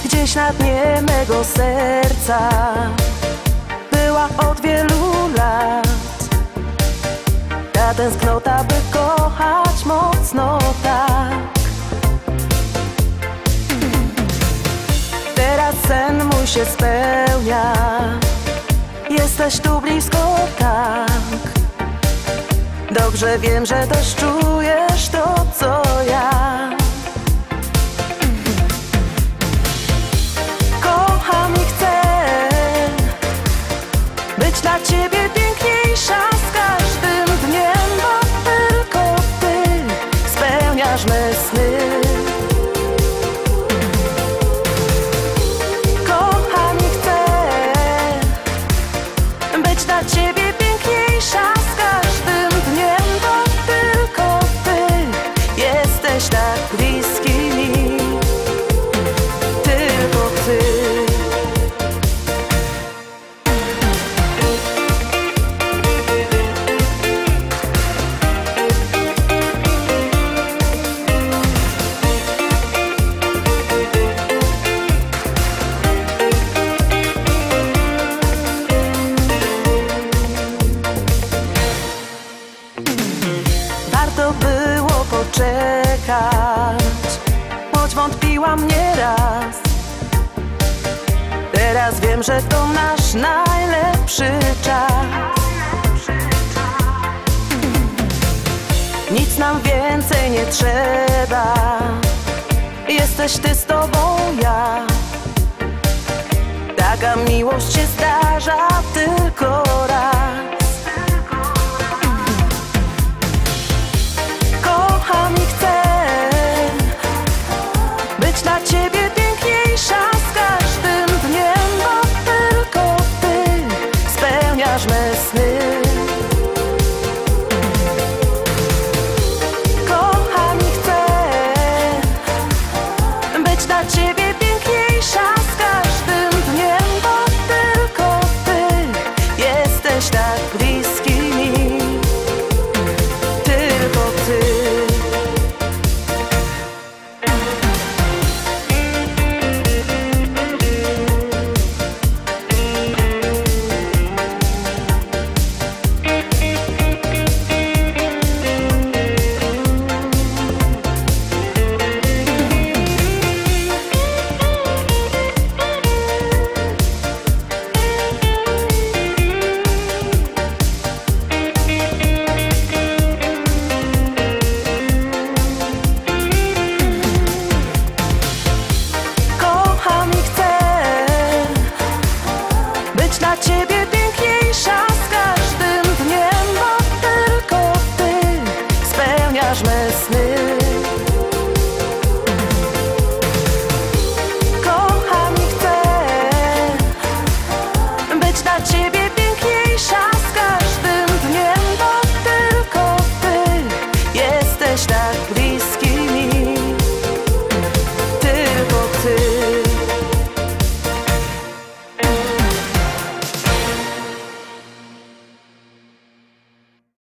Gdzieś na dnie mego serca była od wielu lat ta tęsknota, by kochać mocno tak. Teraz sen mój się spełnia, jesteś tu blisko tak. Dobrze wiem, że też czujesz to, co ja. Być dla ciebie piękniejsza z każdym dniem, bo tylko ty spełniasz me sny. Kocham i chcę być dla ciebie piękniejsza z każdym dniem, bo tylko ty jesteś tak bliski mi. Tylko ty. Warto było poczekać, choć wątpiłam nieraz. Teraz wiem, że to nasz najlepszy czas. Nic nam więcej nie trzeba, jesteś ty, z tobą ja. Taka miłość się zdarza tylko raz.